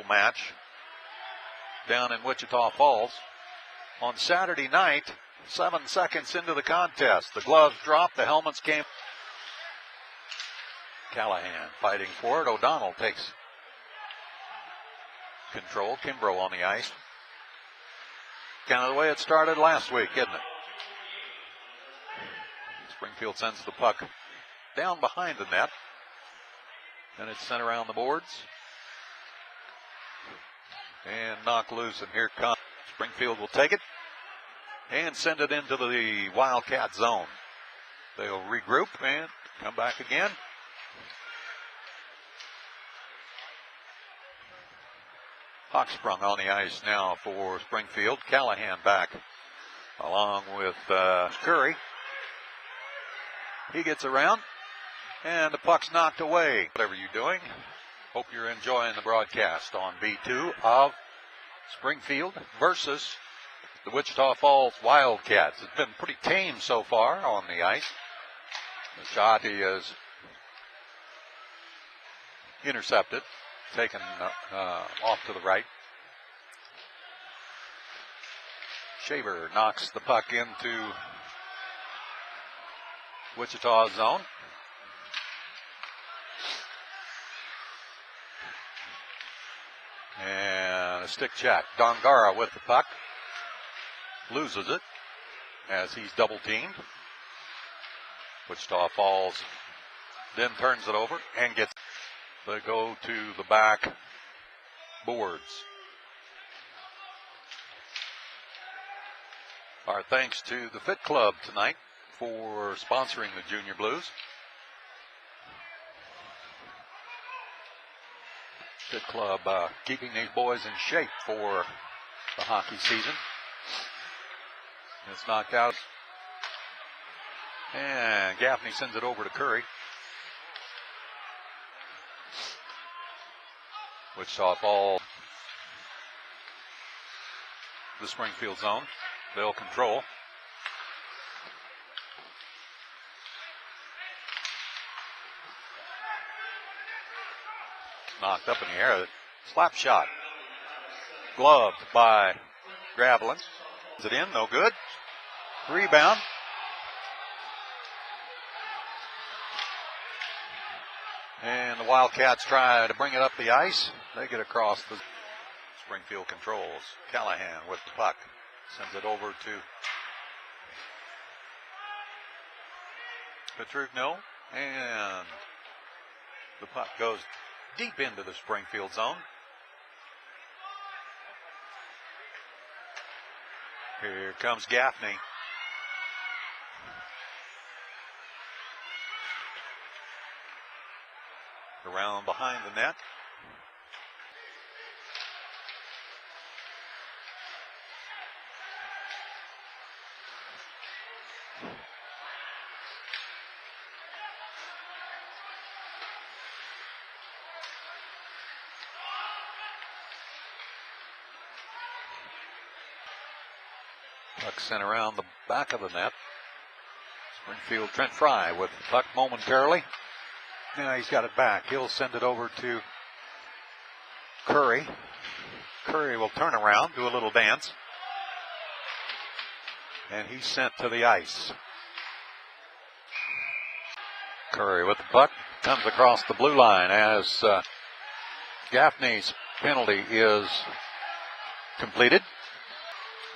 match down in Wichita Falls. On Saturday night, 7 seconds into the contest, the gloves dropped, the helmets came. Callahan fighting for it. O'Donnell takes control. Kimbrough on the ice. Kind of the way it started last week, isn't it? Springfield sends the puck down behind the net. And it's sent around the boards. And knocked loose, and here comes Springfield will take it and send it into the Wildcat zone. They'll regroup and come back again. Hochsprung on the ice now for Springfield. Callahan back along with Curry. He gets around and the puck's knocked away. Whatever you're doing, hope you're enjoying the broadcast on B2 of Springfield versus the Wichita Falls Wildcats. It's been pretty tame so far on the ice. The shot is intercepted, taken off to the right. Shaver knocks the puck into Wichita's zone. And a stick check. Dongara with the puck. Loses it as he's double teamed. Wichita Falls then turns it over and gets. They go to the back boards. Our thanks to the Fit Club tonight for sponsoring the Junior Blues. Fit Club keeping these boys in shape for the hockey season. It's knocked out. And Gaffney sends it over to Curry. Wichita Falls, the Springfield zone. They'll control. Knocked up in the air. Slap shot. Gloved by Gravelin. Is it in? No good. Rebound. And the Wildcats try to bring it up the ice. They get across the Springfield controls. Callahan with the puck. Sends it over to Petrugno. And the puck goes deep into the Springfield zone. Here comes Gaffney. Around behind the net. Puck sent around the back of the net. Springfield, Trent Fry with the puck momentarily. Now he's got it back. He'll send it over to Curry. Curry will turn around, do a little dance. And he's sent to the ice. Curry with the puck. Comes across the blue line as Gaffney's penalty is completed.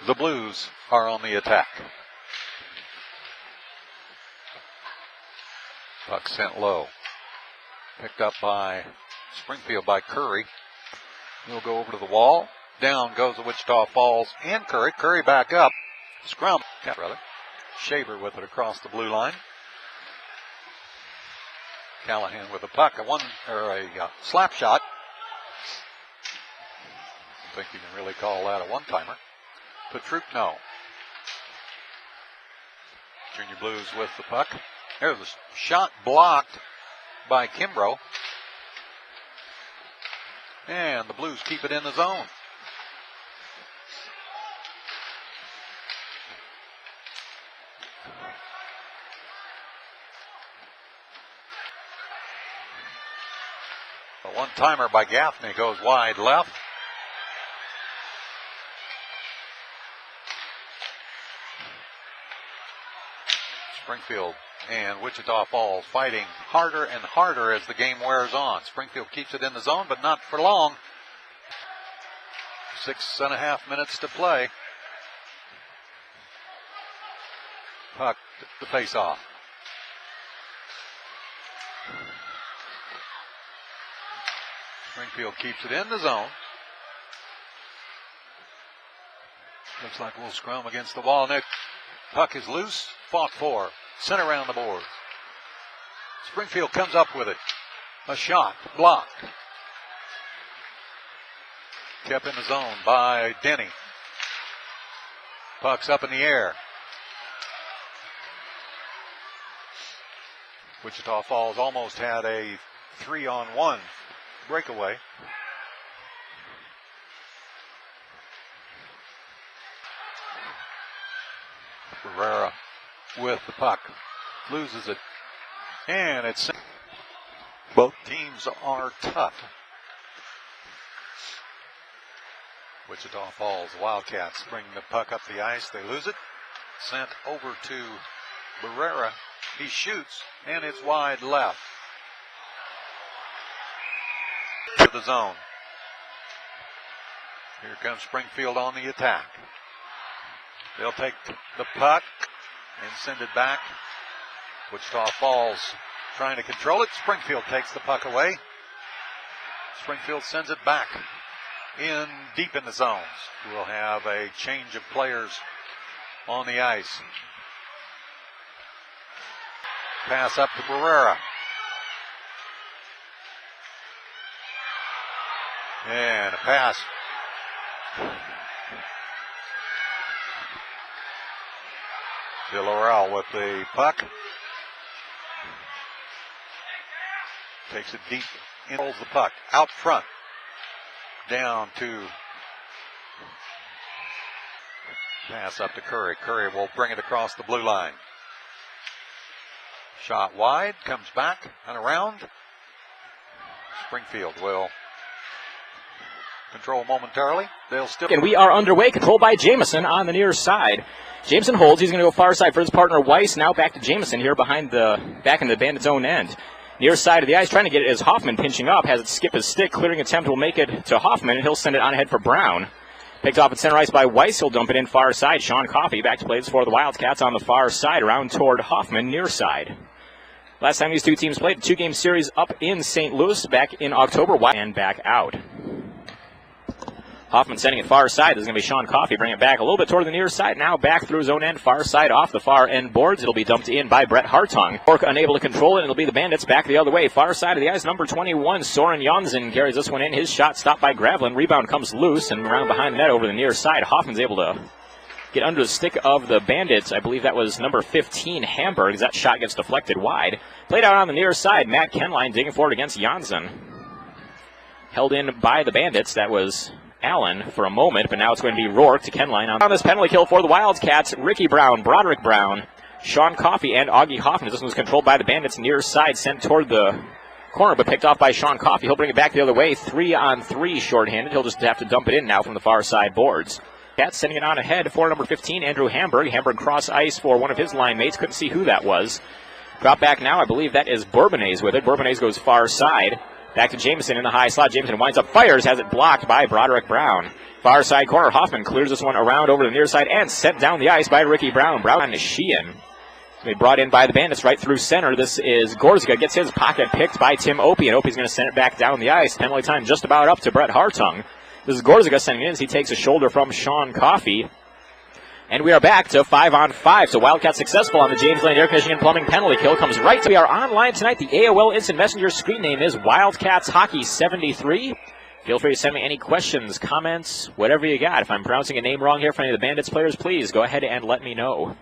The Blues are on the attack. Puck sent low. Picked up by Springfield by Curry. He'll go over to the wall. Down goes the Wichita Falls and Curry. Curry back up. Scrum. Shaver with it across the blue line. Callahan with a puck. A slap shot. I think you can really call that a one-timer. Petrugno. Junior Blues with the puck. There's a shot blocked by Kimbrough. And the Blues keep it in the zone. A One-timer by Gaffney goes wide left. Springfield and Wichita Falls fighting harder and harder as the game wears on. Springfield keeps it in the zone, but not for long. 6.5 minutes to play. Puck to face off. Springfield keeps it in the zone. Looks like we'll scrum against the wall. Nick, puck is loose, fought for, sent around the boards. Springfield comes up with it. A shot, blocked. Kept in the zone by Denny. Puck's up in the air. Wichita Falls almost had a 3-on-1 breakaway. Barrera with the puck. Loses it. And it's... Both teams are tough. Wichita Falls Wildcats bring the puck up the ice. They lose it. Sent over to Barrera. He shoots, and it's wide left. To the zone. Here comes Springfield on the attack. They'll take the puck and send it back. Wichita Falls trying to control it. Springfield takes the puck away. Springfield sends it back in deep in the zones. We'll have a change of players on the ice. Pass up to Barrera. And a pass. Villarreal with the puck. Takes it deep. Holds the puck out front. Down to. Pass up to Curry. Curry will bring it across the blue line. Shot wide, comes back and around. Springfield will control momentarily. They'll still. And we are underway. Controlled by Jamison on the near side. Jameson holds. He's going to go far side for his partner Weiss. Now back to Jamison here back in the Bandits' own end. Near side of the ice, trying to get it as Hoffman pinching up. Has it skip his stick. Clearing attempt will make it to Hoffman, and he'll send it on ahead for Brown. Picked off at center ice by Weiss. He'll dump it in far side. Sean Coffey back to play this for the Wildcats on the far side, around toward Hoffman, near side. Last time these two teams played, a 2-game series up in St. Louis back in October, and back out. Hoffman sending it far side. This is going to be Sean Coffey. Bring it back a little bit toward the near side. Now back through his own end. Far side off the far end boards. It'll be dumped in by Brett Hartung. Cork unable to control it, and it'll be the Bandits back the other way. Far side of the ice, number 21, Soren Janssen carries this one in. His shot stopped by Gravelin. Rebound comes loose and around behind the net over the near side. Hoffman's able to get under the stick of the Bandits. I believe that was number 15, Hamburg, as that shot gets deflected wide. Played out on the near side. Matt Kenline digging forward against Janssen. Held in by the Bandits. That was Allen for a moment, but now it's going to be Rourke to Kenline on this penalty kill for the Wildcats. Ricky Brown, Broderick Brown, Sean Coffey, and Augie Hoffman. This one was controlled by the Bandits near side, sent toward the corner, but picked off by Sean Coffey. He'll bring it back the other way. 3-on-3 shorthanded. He'll just have to dump it in now from the far side boards. Cats sending it on ahead for number 15, Andrew Hamburg. Hamburg cross ice for one of his line mates. Couldn't see who that was. Drop back now. I believe that is Bourbonnais with it. Bourbonnais goes far side. Back to Jamison in the high slot. Jamison winds up, fires, has it blocked by Broderick Brown. Far side corner. Hoffman clears this one around over the near side and sent down the ice by Ricky Brown. Brown to Sheehan. Be brought in by the Bandits right through center. This is Gorska. Gets his pocket picked by Tim Opie, and Opie's going to send it back down the ice. Penalty time just about up to Brett Hartung. This is Gorska sending it in as he takes a shoulder from Sean Coffey. And we are back to 5-on-5. So Wildcats successful on the James Lane Air Conditioning and Plumbing penalty kill. Comes right to. We are online tonight. The AOL Instant Messenger screen name is Wildcats Hockey 73. Feel free to send me any questions, comments, whatever you got. If I'm pronouncing a name wrong here for any of the Bandits players, please go ahead and let me know.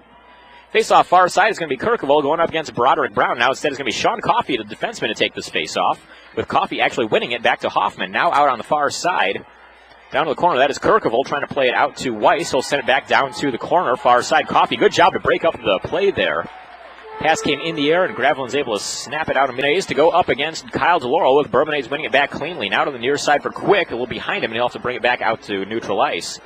Face-off far side is going to be Kirkeville going up against Broderick Brown. Now instead it's going to be Sean Coffey, the defenseman, to take this face-off, with Coffey actually winning it back to Hoffman. Now out on the far side. Down to the corner, that is Kirkeville trying to play it out to Weiss. He'll send it back down to the corner, far side. Coffey, good job to break up the play there. Pass came in the air, and Gravelin's able to snap it out of Bourbonnais to go up against Kyle DeLauro, with Bourbonnais winning it back cleanly. Now to the near side for Quick. A little behind him, and he'll have to bring it back out to neutral ice.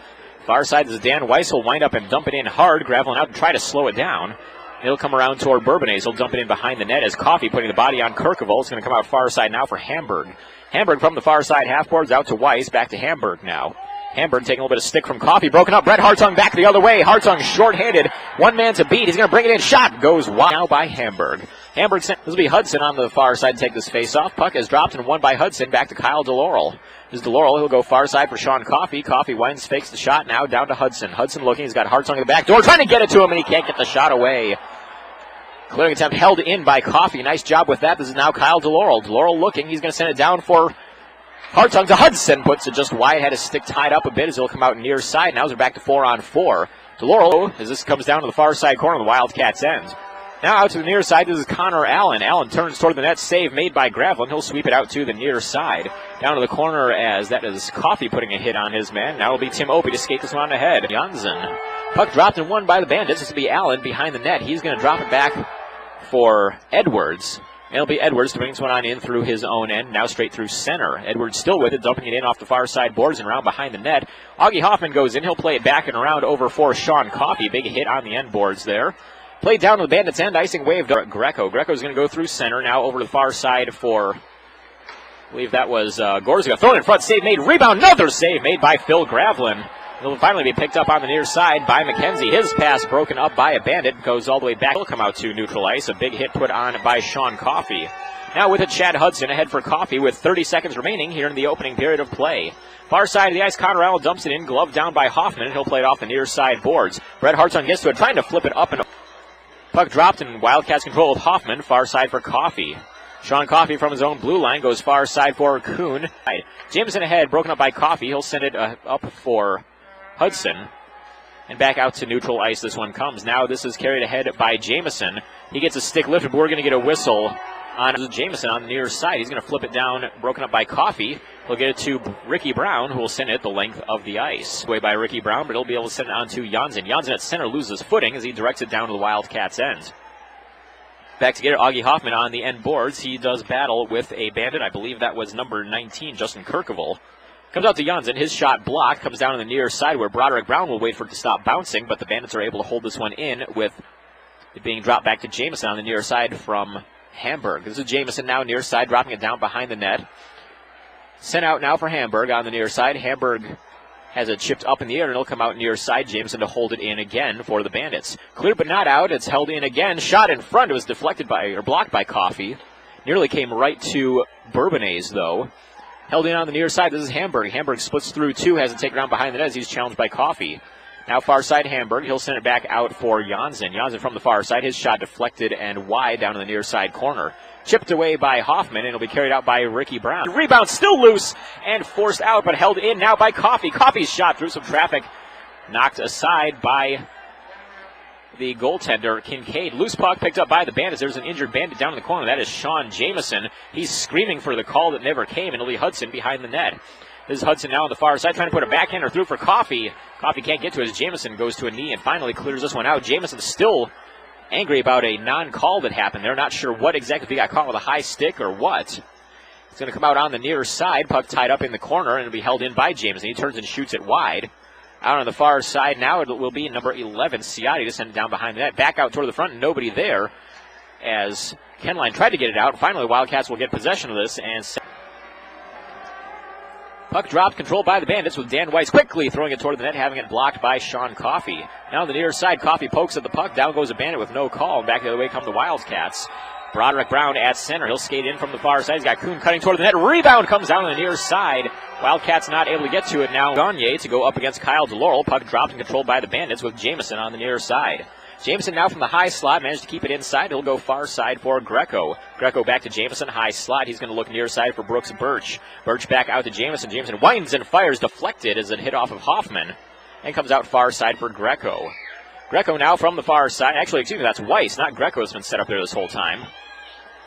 Far side is Dan Weiss. He'll wind up and dump it in hard. Gravelin out to try to slow it down. He'll come around toward Bourbonnais. He'll dump it in behind the net as Coffey putting the body on Kirkavold. It's going to come out far side now for Hamburg. Hamburg from the far side half boards out to Weiss. Back to Hamburg now. Hamburg taking a little bit of stick from Coffey. Broken up. Brett Hartung back the other way. Hartung short-handed. One man to beat. He's going to bring it in. Shot goes wide now by Hamburg. Hamburg sent. This will be Hudson on the far side to take this face-off. Puck is dropped and won by Hudson. Back to Kyle DeLaurel. This is DeLaurel. He'll go far side for Sean Coffey. Coffey winds, fakes the shot. Now down to Hudson. Hudson looking. He's got Hartung in the back door. Trying to get it to him, and he can't get the shot away. Clearing attempt held in by Coffey. Nice job with that. This is now Kyle DeLaurel. DeLaurel looking. He's going to send it down for Hartung to Hudson. Puts it just wide. Had his stick tied up a bit as he'll come out near side. Now they're back to 4-on-4. DeLaurel, as this comes down to the far side corner of the Wildcats' end. Now out to the near side. This is Connor Allen. Allen turns toward the net. Save made by Gravelin. He'll sweep it out to the near side. Down to the corner as that is Coffey putting a hit on his man. Now it'll be Tim Opie to skate this one ahead. Janssen. Puck dropped and won by the Bandits. This will be Allen behind the net. He's going to drop it back for Edwards. And it'll be Edwards to bring this one on in through his own end. Now straight through center. Edwards still with it, dumping it in off the far side boards and around behind the net. Augie Hoffman goes in. He'll play it back and around over for Sean Coffey. Big hit on the end boards there. Played down to the Bandits' end. Icing waved Greco. Greco's going to go through center. Now over to the far side for, I believe that was Gorzica. Thrown in front. Save made. Rebound. Another save made by Phil Gravelin. It'll finally be picked up on the near side by McKenzie. His pass broken up by a Bandit. Goes all the way back. He'll come out to neutral ice. A big hit put on by Sean Coffey. Now with it, Chad Hudson ahead for Coffey with 30 seconds remaining here in the opening period of play. Far side of the ice, Connor Allen dumps it in. Glove down by Hoffman, and he'll play it off the near side boards. Brett Hartung gets to it, trying to flip it up. And puck dropped, and Wildcats control with Hoffman. Far side for Coffey. Sean Coffey from his own blue line goes far side for Kuhn. Jameson ahead, broken up by Coffey. He'll send it up for Hudson. And back out to neutral ice this one comes. Now this is carried ahead by Jameson. He gets a stick lifted, but we're going to get a whistle on Jameson on the near side. He's going to flip it down, broken up by Coffey. He'll get it to Ricky Brown, who will send it the length of the ice. Away by Ricky Brown, but he'll be able to send it on to Janssen. Janssen at center loses footing as he directs it down to the Wildcats' end. Back to get it, Augie Hoffman on the end boards. He does battle with a Bandit. I believe that was number 19, Justin Kirkavold. Comes out to Janssen. His shot blocked. Comes down on the near side where Broderick Brown will wait for it to stop bouncing, but the Bandits are able to hold this one in with it being dropped back to Jameson on the near side from Hamburg. This is Jameson now near side, dropping it down behind the net. Sent out now for Hamburg on the near side. Hamburg has it chipped up in the air, and it'll come out near side. Jameson to hold it in again for the Bandits. Cleared but not out. It's held in again. Shot in front. It was deflected by, or blocked by Coffey. Nearly came right to Bourbonnais, though. Held in on the near side. This is Hamburg. Hamburg splits through two, has it taken around behind the net as he's challenged by Coffey. Now far side Hamburg. He'll send it back out for Janssen. Janssen from the far side. His shot deflected and wide down in the near side corner. Chipped away by Hoffman, and it'll be carried out by Ricky Brown. Rebound still loose and forced out, but held in now by Coffey. Coffey's shot through some traffic. Knocked aside by the goaltender, Kincaid. Loose puck picked up by the Bandits. There's an injured Bandit down in the corner. That is Sean Jameson. He's screaming for the call that never came, and it'll be Hudson behind the net. This is Hudson now on the far side, trying to put a backhander through for Coffey. Coffey can't get to it as Jameson goes to a knee and finally clears this one out. Jameson still angry about a non-call that happened there. Not sure what exactly, if he got caught with a high stick or what. It's going to come out on the near side. Puck tied up in the corner, and it'll be held in by Jameson. He turns and shoots it wide. Out on the far side now, it will be number 11, Ciotti, to send it down behind the net. Back out toward the front, nobody there as Kenline tried to get it out. Finally, Wildcats will get possession of this, and puck dropped, controlled by the Bandits with Dan Weiss quickly throwing it toward the net, having it blocked by Sean Coffey. Now on the near side, Coffey pokes at the puck. Down goes a Bandit with no call. And back the other way come the Wildcats. Broderick Brown at center. He'll skate in from the far side. He's got Kuhn cutting toward the net. Rebound comes down on the near side. Wildcats not able to get to it now. Gagne to go up against Kyle DeLaurel. Puck dropped and controlled by the Bandits with Jameson on the near side. Jameson now from the high slot, managed to keep it inside. He'll go far side for Greco. Greco back to Jameson, high slot. He's going to look near side for Brooks Birch. Birch back out to Jameson. Jameson winds and fires, deflected as it hit off of Hoffman. And comes out far side for Greco. Greco now from the far side. Actually, excuse me, that's Weiss, not Greco has been set up there this whole time.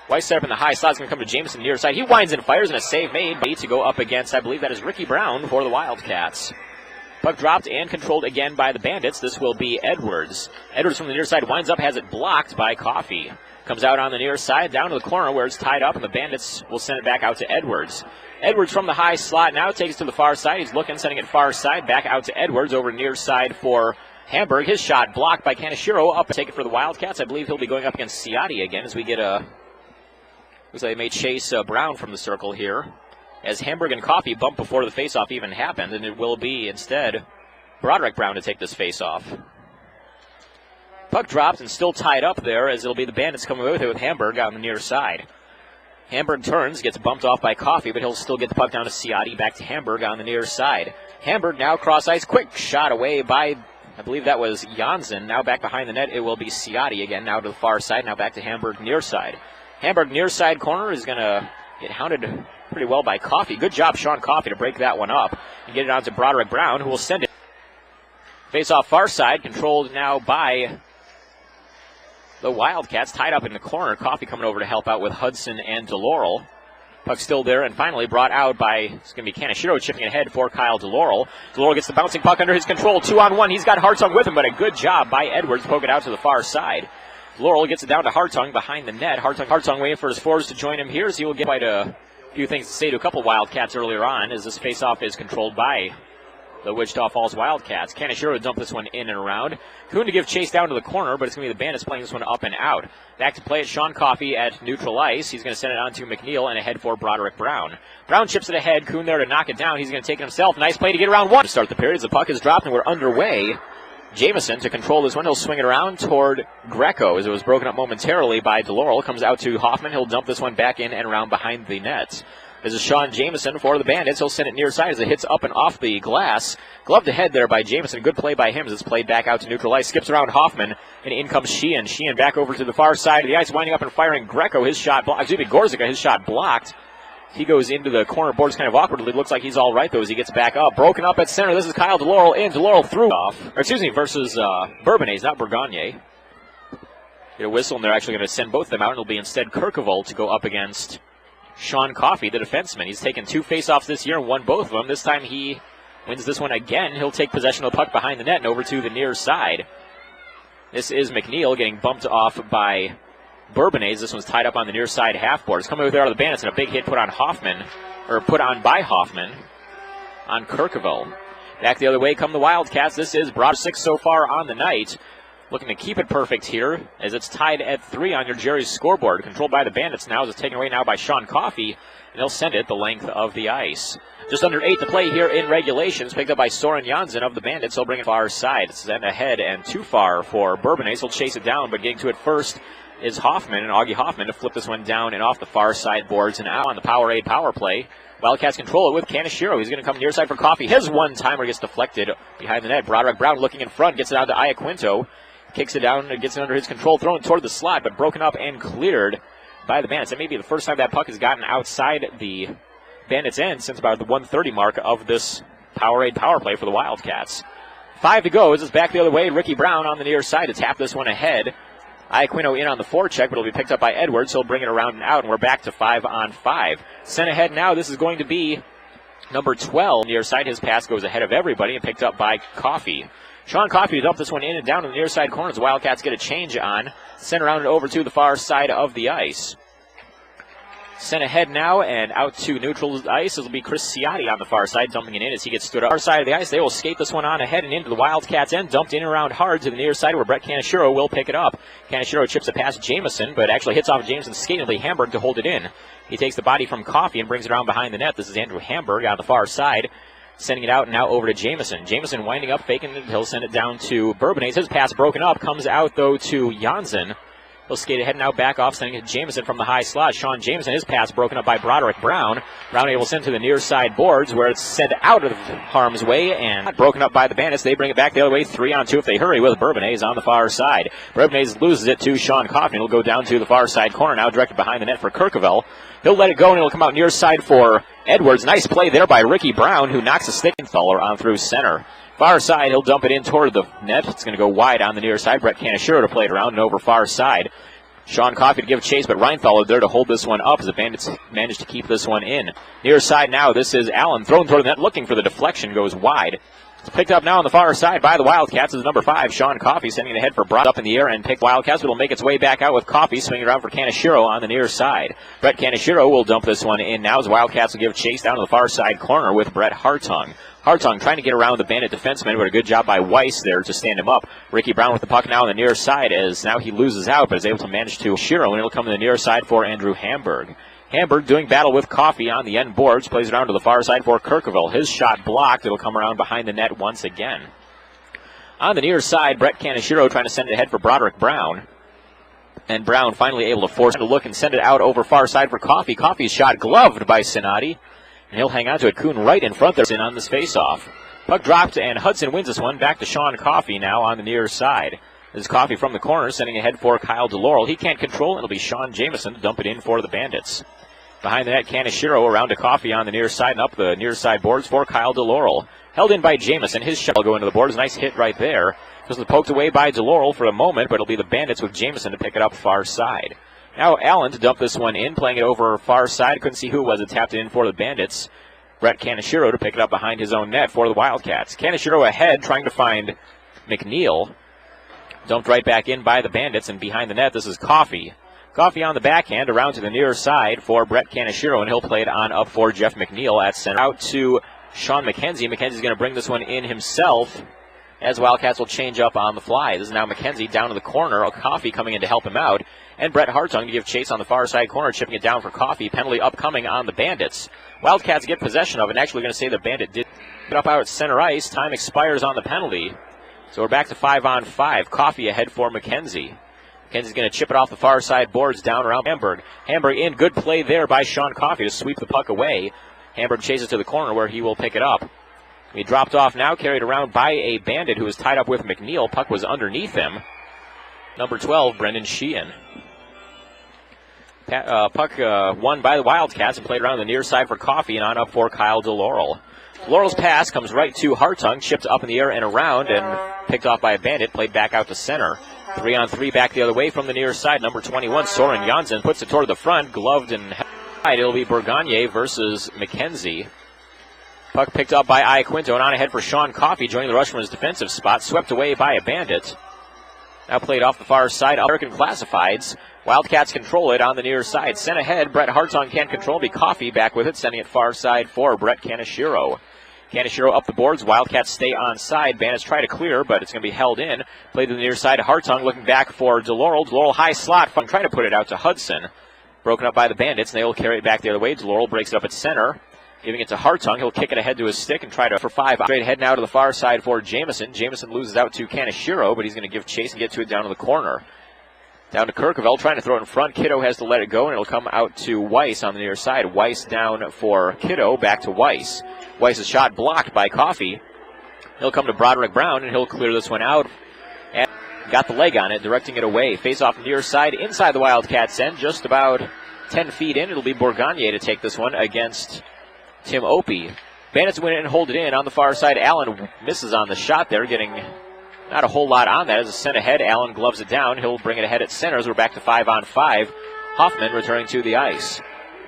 Weiss set up in the high slot. It's going to come to Jameson near side. He winds and fires, and a save made to go up against, I believe that is Ricky Brown for the Wildcats. Puck dropped and controlled again by the Bandits. This will be Edwards. Edwards from the near side winds up, has it blocked by Coffey. Comes out on the near side, down to the corner where it's tied up, and the Bandits will send it back out to Edwards. Edwards from the high slot now takes it to the far side. He's looking, sending it far side, back out to Edwards over near side for Hamburg. His shot blocked by Kaneshiro. Up and take it for the Wildcats. I believe he'll be going up against Ciotti again as we get a... Looks like they may chase Brown from the circle here. As Hamburg and Coffey bump before the faceoff even happened, and it will be instead Broderick Brown to take this faceoff. Puck dropped and still tied up there as it'll be the Bandits coming with it with Hamburg on the near side. Hamburg turns, gets bumped off by Coffey, but he'll still get the puck down to Ciotti, back to Hamburg on the near side. Hamburg now cross ice, quick shot away by, I believe that was Janssen. Now back behind the net, it will be Ciotti again, now to the far side, now back to Hamburg near side. Hamburg near side corner is going to get hounded pretty well by Coffey. Good job, Sean Coffey, to break that one up and get it on to Broderick Brown, who will send it. Face off far side, controlled now by the Wildcats, tied up in the corner. Coffey coming over to help out with Hudson and DeLaurel. Puck still there and finally brought out by, it's going to be Kaneshiro chipping ahead for Kyle DeLaurel. DeLaurel gets the bouncing puck under his control. 2-on-1. He's got Hartung with him, but a good job by Edwards. Poke it out to the far side. DeLaurel gets it down to Hartung behind the net. Hartung waiting for his forwards to join him here as he will get quite a few things to say to a couple Wildcats earlier on as this faceoff is controlled by the Wichita Falls Wildcats. Kaneshiro dump this one in and around. Kuhn to give chase down to the corner, but it's going to be the Bandits playing this one up and out. Back to play at Sean Coffey at neutral ice. He's going to send it on to McNeil and ahead for Broderick Brown. Brown chips it ahead. Kuhn there to knock it down. He's going to take it himself. Nice play to get around one to start the period as the puck is dropped and we're underway. Jameson to control this one. He'll swing it around toward Greco as it was broken up momentarily by DeLaurel. Comes out to Hoffman. He'll dump this one back in and around behind the net. This is Sean Jameson for the Bandits. He'll send it near side as it hits up and off the glass. Gloved ahead there by Jameson. Good play by him as it's played back out to neutral ice. Skips around Hoffman, and in comes Sheehan. Sheehan back over to the far side of the ice, winding up and firing Greco. His shot blocked. Gorzica, his shot blocked. He goes into the corner boards kind of awkwardly. Looks like he's all right, though, as he gets back up. Broken up at center. This is Kyle DeLaurel in. DeLaurel threw off. Versus Bourbonnais, not Bourgagne. Get a whistle, and they're actually going to send both of them out. It'll be instead Kirkevold to go up against Sean Coffey, the defenseman. He's taken 2 faceoffs this year and won both of them. This time he wins this one again. He'll take possession of the puck behind the net and over to the near side. This is McNeil getting bumped off by Bourbonnais. This one's tied up on the near side half board. It's coming over there out of the Bandits, and a big hit put on by Hoffman on Kirkevold. Back the other way come the Wildcats. This is Broad 6 so far on the night. Looking to keep it perfect here as it's tied at 3 on your Jerry's scoreboard. Controlled by the Bandits now as it's taken away now by Sean Coffey, and they'll send it the length of the ice. Just under 8 to play here in regulation. It's picked up by Soren Janssen of the Bandits. He'll bring it far side. It's then ahead and too far for Bourbonnais. He'll chase it down, but getting to it first is Hoffman, and Augie Hoffman to flip this one down and off the far side boards and out on the Powerade power play. Wildcats control it with Kaneshiro. He's going to come near side for Coffey. His one-timer gets deflected behind the net. Broderick Brown looking in front, gets it out to Iaquinto. Kicks it down and gets it under his control, thrown toward the slot, but broken up and cleared by the Bandits. That may be the first time that puck has gotten outside the Bandits' end since about the 1:30 mark of this Powerade power play for the Wildcats. 5 to go as it's back the other way. Ricky Brown on the near side to tap this one ahead. Iaquinto in on the forecheck, but it'll be picked up by Edwards. He'll bring it around and out, and we're back to 5-on-5. Sent ahead now. This is going to be number 12 near side. His pass goes ahead of everybody and picked up by Coffey. Sean Coffey dumped this one in and down to the near side corner. The Wildcats get a change on. Sent around and over to the far side of the ice. Sent ahead now and out to neutral ice. It'll be Chris Ciotti on the far side, dumping it in as he gets stood up. Far side of the ice, they will skate this one on ahead and into the Wildcats' end. Dumped in and around hard to the near side where Brett Kaneshiro will pick it up. Kaneshiro chips it past Jameson, but actually hits off Jameson's skate and Lee Hamburg to hold it in. He takes the body from Coffey and brings it around behind the net. This is Andrew Hamburg on the far side. Sending it out and now over to Jameson. Jameson winding up, faking it. He'll send it down to Bourbonnais. His pass broken up. Comes out, though, to Janssen. He'll skate ahead now, back off, sending it to Jameson from the high slot. Sean Jameson, his pass broken up by Broderick Brown. Brown able to send to the near side boards where it's sent out of harm's way and broken up by the Bandits. They bring it back the other way, 3-on-2 if they hurry with Bourbonnais on the far side. Bourbonnais loses it to Sean Coffey. It'll go down to the far side corner now, directed behind the net for Kirkevold. He'll let it go, and it'll come out near side for Edwards. Nice play there by Ricky Brown, who knocks a stick and Thaler on through center. Far side, he'll dump it in toward the net. It's going to go wide on the near side. Brett Kaneshiro to play it around and over far side. Sean Coffey to give chase, but Reinthaler there to hold this one up as the Bandits manage to keep this one in. Near side now, this is Allen thrown toward the net, looking for the deflection, goes wide. It's picked up now on the far side by the Wildcats is number 5, Sean Coffey, sending it ahead for Brett up in the air and pick Wildcats. It'll make its way back out with Coffey swinging around for Kaneshiro on the near side. Brett Kaneshiro will dump this one in now as Wildcats will give chase down to the far side corner with Brett Hartung. Hartung trying to get around the Bandit defenseman, but a good job by Weiss there to stand him up. Ricky Brown with the puck now on the near side as now he loses out, but is able to manage to Shiro, and it'll come to the near side for Andrew Hamburg. Hamburg doing battle with Coffey on the end boards, plays it around to the far side for Kirkerville. His shot blocked. It'll come around behind the net once again. On the near side, Brett Kaneshiro trying to send it ahead for Broderick Brown. And Brown finally able to force him to look and send it out over far side for Coffey. Coffey's shot gloved by Sinati. And he'll hang on to it. Kuhn right in front there on this faceoff. Puck dropped, and Hudson wins this one. Back to Sean Coffey now on the near side. This is Coffey from the corner, sending ahead for Kyle DeLaurel. He can't control it. It'll be Sean Jameson to dump it in for the Bandits. Behind the net, Kaneshiro around to Coffey on the near side and up the near side boards for Kyle DeLaurel. Held in by Jameson. His shot will go into the boards. Nice hit right there. Just poked away by DeLaurel for a moment, but it'll be the Bandits with Jameson to pick it up far side. Now Allen to dump this one in, playing it over far side. Couldn't see who it was that tapped it in for the Bandits. Brett Kaneshiro to pick it up behind his own net for the Wildcats. Kaneshiro ahead, trying to find McNeil. Dumped right back in by the Bandits, and behind the net, this is Coffey. Coffey on the backhand, around to the near side for Brett Kaneshiro, and he'll play it on up for Jeff McNeil at center. Out to Sean McKenzie. McKenzie's going to bring this one in himself, as Wildcats will change up on the fly. This is now McKenzie down to the corner. Coffey coming in to help him out. And Brett Hartung to give chase on the far side corner, chipping it down for Coffey. Penalty upcoming on the Bandits. Wildcats get possession of it, and actually going to say the Bandit did get up out at center ice. Time expires on the penalty. So we're back to 5-on-5. Coffey ahead for McKenzie. McKenzie's going to chip it off the far side boards down around Hamburg. Hamburg in. Good play there by Sean Coffey to sweep the puck away. Hamburg chases to the corner where he will pick it up. He dropped off now, carried around by a Bandit who was tied up with McNeil. Puck was underneath him. Number 12, Brendan Sheehan. Puck won by the Wildcats and played around the near side for Coffey and on up for Kyle DeLaurel. DeLaurel's pass comes right to Hartung, chipped up in the air and around and picked off by a Bandit, played back out to center. 3-on-3 back the other way from the near side. Number 21, Soren Janssen, puts it toward the front, gloved and held. It'll be Bourgagne versus McKenzie. Puck picked up by Iaquinto and on ahead for Sean Coffey, joining the rush from his defensive spot, swept away by a Bandit. Now played off the far side. American Classifieds. Wildcats control it on the near side. Sent ahead. Brett Hartung can't control. Be Coffey back with it, sending it far side for Brett Kaneshiro. Kaneshiro up the boards. Wildcats stay on side. Bandits try to clear, but it's going to be held in. Played to the near side. Hartung looking back for DeLaurel. DeLaurel high slot. Trying to put it out to Hudson. Broken up by the Bandits, and they will carry it back the other way. DeLaurel breaks it up at center. Giving it to Hartung. He'll kick it ahead to his stick and try to for 5. Straight ahead now to the far side for Jameson. Jameson loses out to Kaneshiro, but he's going to give chase and get to it down to the corner. Down to Kirkerville, trying to throw it in front. Kiddo has to let it go, and it'll come out to Weiss on the near side. Weiss down for Kiddo, back to Weiss. Weiss's shot blocked by Coffey. He'll come to Broderick Brown, and he'll clear this one out. And got the leg on it, directing it away. Face off near side, inside the Wildcats' end, just about 10 feet in. It'll be Bourgagne to take this one against Tim Opie. Bandits win it and hold it in. On the far side, Allen misses on the shot there, getting not a whole lot on that. As it's sent ahead, Allen gloves it down. He'll bring it ahead at center as we're back to 5-on-5. Hoffman returning to the ice.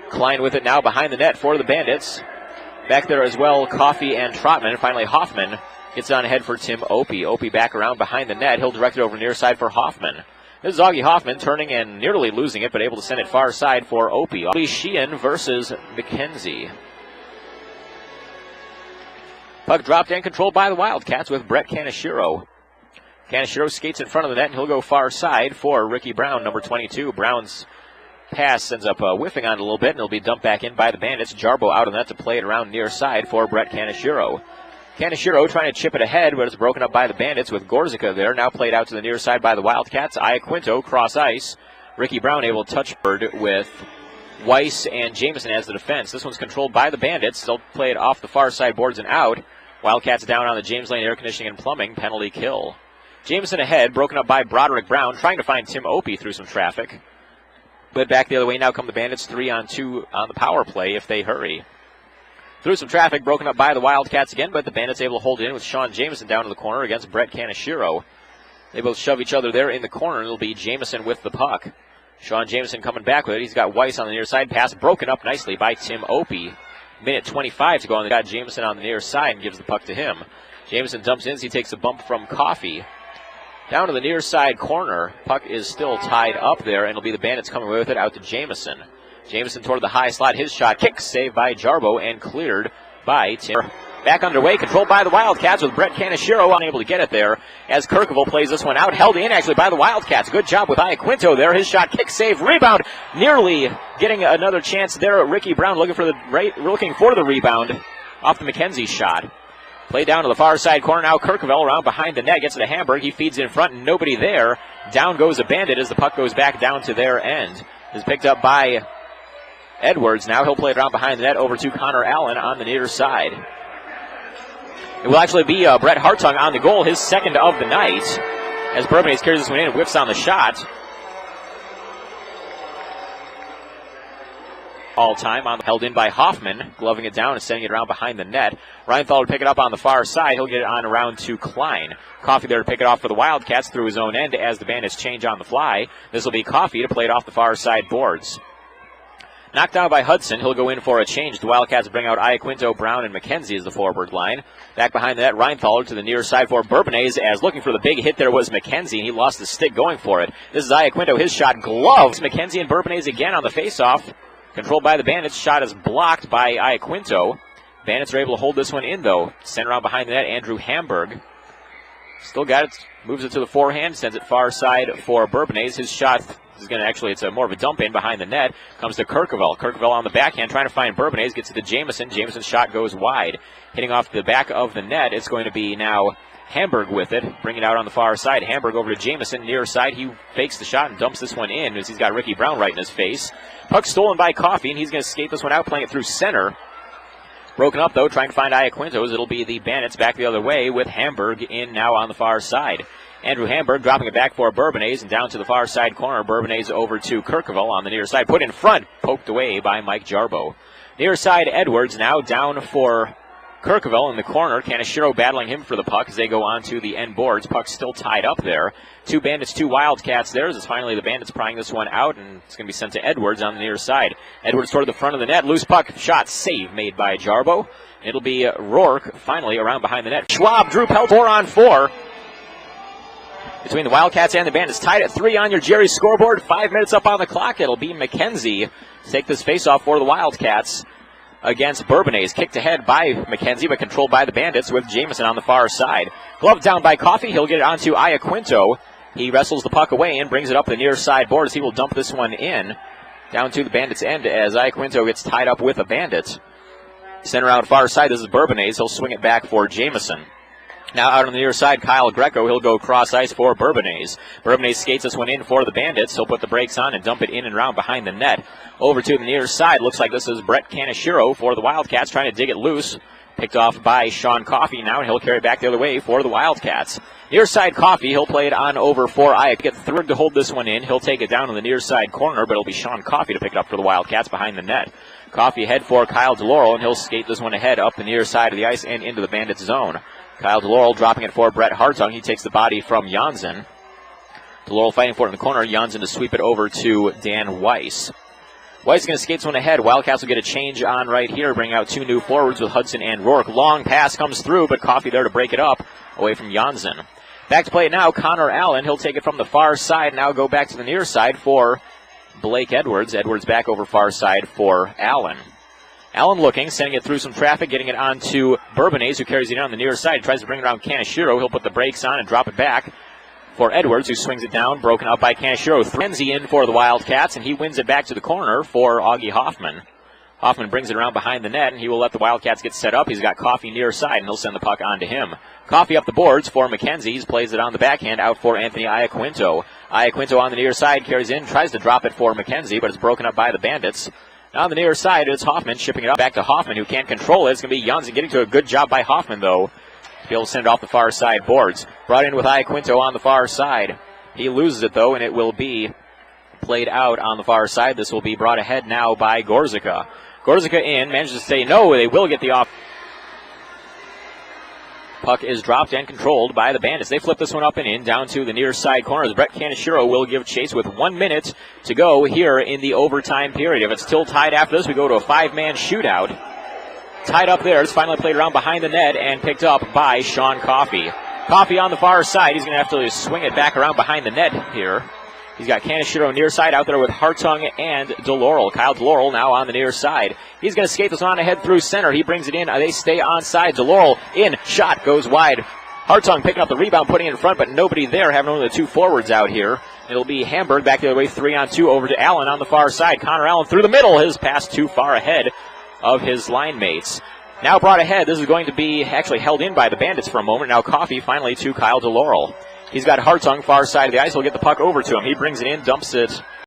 Klein with it now behind the net for the Bandits. Back there as well, Coffey and Trotman. Finally, Hoffman gets on ahead for Tim Opie. Opie back around behind the net. He'll direct it over near side for Hoffman. This is Augie Hoffman turning and nearly losing it, but able to send it far side for Opie. Sheehan versus McKenzie. Puck dropped and controlled by the Wildcats with Brett Kaneshiro. Kaneshiro skates in front of the net, and he'll go far side for Ricky Brown, number 22. Brown's pass ends up whiffing on it a little bit, and it'll be dumped back in by the Bandits. Jarbo out of the net to play it around near side for Brett Kaneshiro. Kaneshiro trying to chip it ahead, but it's broken up by the Bandits with Gorzica there. Now played out to the near side by the Wildcats. Iaquinto cross ice. Ricky Brown able to touch bird with Weiss and Jameson as the defense. This one's controlled by the Bandits. They'll play it off the far side boards and out. Wildcats down on the James Lane Air Conditioning and Plumbing penalty kill. Jameson ahead, broken up by Broderick Brown, trying to find Tim Opie through some traffic. But back the other way now come the Bandits, 3-on-2 on the power play if they hurry. Through some traffic, broken up by the Wildcats again, but the Bandits able to hold it in with Sean Jameson down to the corner against Brett Kaneshiro. They both shove each other there in the corner, and it'll be Jameson with the puck. Sean Jameson coming back with it. He's got Weiss on the near side. Pass broken up nicely by Tim Opie. minute 25 to go on. They got Jameson on the near side and gives the puck to him. Jameson dumps in as he takes a bump from Coffee. Down to the near side corner. Puck is still tied up there, and it'll be the Bandits coming away with it out to Jameson. Jameson toward the high slot. His shot kick saved by Jarbo and cleared by Tim. Back underway, controlled by the Wildcats with Brett Kaneshiro unable to get it there as Kirkville plays this one out. Held in actually by the Wildcats. Good job with Iaquinto there. His shot kick save rebound. Nearly getting another chance there. Ricky Brown looking for the rebound off the McKenzie shot. Play down to the far side corner now. Kirkville around behind the net. Gets it to Hamburg. He feeds in front and nobody there. Down goes a Bandit as the puck goes back down to their end. Is picked up by Edwards. Now he'll play it around behind the net over to Connor Allen on the near side. It will actually be Brett Hartung on the goal, his second of the night, as Bourbonnais carries this one in and whiffs on the shot. All time held in by Hoffman, gloving it down and sending it around behind the net. Reinthal to pick it up on the far side. He'll get it on around to Klein. Coffee there to pick it off for the Wildcats through his own end as the Bandits change on the fly. This will be Coffee to play it off the far side boards. Knocked down by Hudson. He'll go in for a change. The Wildcats bring out Iaquinto, Brown, and McKenzie as the forward line. Back behind the net, Reinthal to the near side for Bourbonnais, as looking for the big hit there was McKenzie, and he lost the stick going for it. This is Iaquinto. His shot gloves McKenzie and Bourbonnais again on the faceoff. Controlled by the Bandits. Shot is blocked by Iaquinto. Bandits are able to hold this one in, though. Sent around behind the net, Andrew Hamburg. Still got it. Moves it to the forehand. Sends it far side for Bourbonnais. His shot is going to it's more of a dump in behind the net. Comes to Kirkville. Kirkville on the backhand trying to find Bourbonnais. Gets it to Jameson. Jameson's shot goes wide. Hitting off the back of the net. It's going to be now Hamburg with it. Bring it out on the far side. Hamburg over to Jameson. Near side. He fakes the shot and dumps this one in as he's got Ricky Brown right in his face. Puck stolen by Coffee, and he's going to skate this one out, playing it through center. Broken up, though, trying to find Iaquinto. It'll be the Bandits back the other way with Hamburg in now on the far side. Andrew Hamburg dropping it back for Bourbonnais and down to the far side corner. Bourbonnais over to Kirkville on the near side. Put in front, poked away by Mike Jarbo. Near side, Edwards now down for Kirkville in the corner. Kaneshiro battling him for the puck as they go on to the end boards. Puck still tied up there. Two Bandits, two Wildcats there. As finally the Bandits prying this one out, and it's going to be sent to Edwards on the near side. Edwards toward the front of the net. Loose puck shot save made by Jarbo. It'll be Rourke finally around behind the net. Schwab, Drew Pelt 4-on-4. Between the Wildcats and the Bandits, tied at 3 on your Jerry scoreboard. 5 minutes up on the clock. It'll be McKenzie to take this faceoff for the Wildcats against Bourbonnais. Kicked ahead by McKenzie, but controlled by the Bandits with Jameson on the far side. Gloved down by Coffee. He'll get it onto Iaquinto. He wrestles the puck away and brings it up the near side boards. He will dump this one in down to the Bandits' end as Iaquinto gets tied up with a Bandit. Center out far side. This is Bourbonnais. He'll swing it back for Jameson. Now out on the near side, Kyle Greco. He'll go cross ice for Bourbonnais. Bourbonnais skates this one in for the Bandits. He'll put the brakes on and dump it in and around behind the net. Over to the near side. Looks like this is Brett Kaneshiro for the Wildcats trying to dig it loose. Picked off by Sean Coffey now, and he'll carry it back the other way for the Wildcats. Near side Coffey. He'll play it on over for Ike. Get third to hold this one in. He'll take it down on the near side corner, but it'll be Sean Coffey to pick it up for the Wildcats behind the net. Coffey ahead for Kyle DeLaurel, and he'll skate this one ahead up the near side of the ice and into the Bandits' zone. Kyle DeLaurel dropping it for Brett Hartung. He takes the body from Janssen. DeLaurel fighting for it in the corner. Janssen to sweep it over to Dan Weiss. Weiss is going to skate this one ahead. Wildcats will get a change on right here, bring out two new forwards with Hudson and Rourke. Long pass comes through, but Coffey there to break it up away from Janssen. Back to play it now, Connor Allen. He'll take it from the far side, now go back to the near side for Blake Edwards. Edwards back over far side for Allen. Allen looking, sending it through some traffic, getting it on to Bourbonnais, who carries it on the near side. Tries to bring it around Kaneshiro. He'll put the brakes on and drop it back for Edwards, who swings it down, broken up by Kaneshiro. Threnzy in for the Wildcats, and he wins it back to the corner for Augie Hoffman. Hoffman brings it around behind the net, and he will let the Wildcats get set up. He's got Coffey near side, and he'll send the puck on to him. Coffey up the boards for McKenzie. He plays it on the backhand out for Anthony Iaquinto. Iaquinto on the near side, carries in, tries to drop it for McKenzie, but it's broken up by the Bandits. Now on the near side, it's Hoffman shipping it up back to Hoffman, who can't control it. It's going to be Janssen getting to a good job by Hoffman, though, to be able to send it off the far side boards. Brought in with Iaquinto on the far side. He loses it, though, and it will be played out on the far side. This will be brought ahead now by Gorzyka. Gorzyka in, manages to say no. They will get the off. Puck is dropped and controlled by the Bandits. They flip this one up and in, down to the near side corner. Brett Kaneshiro will give chase with 1 minute to go here in the overtime period. If it's still tied after this, we go to a 5-man shootout. tied up there. It's finally played around behind the net and picked up by Sean Coffey. Coffey on the far side. He's going to have to swing it back around behind the net here. He's got Kaneshiro near side out there with Hartung and DeLaurel. Kyle DeLaurel now on the near side. He's going to skate this on ahead through center. He brings it in. They stay on side. DeLaurel in. Shot goes wide. Hartung picking up the rebound, putting it in front, but nobody there. Having only the two forwards out here. It'll be Hamburg back the other way, 3-on-2 over to Allen on the far side. Connor Allen through the middle. His pass too far ahead of his line mates. Now brought ahead. This is going to be actually held in by the Bandits for a moment. Now Coffey finally to Kyle DeLaurel. He's got Hartung far side of the ice. He'll get the puck over to him. He brings it in, dumps it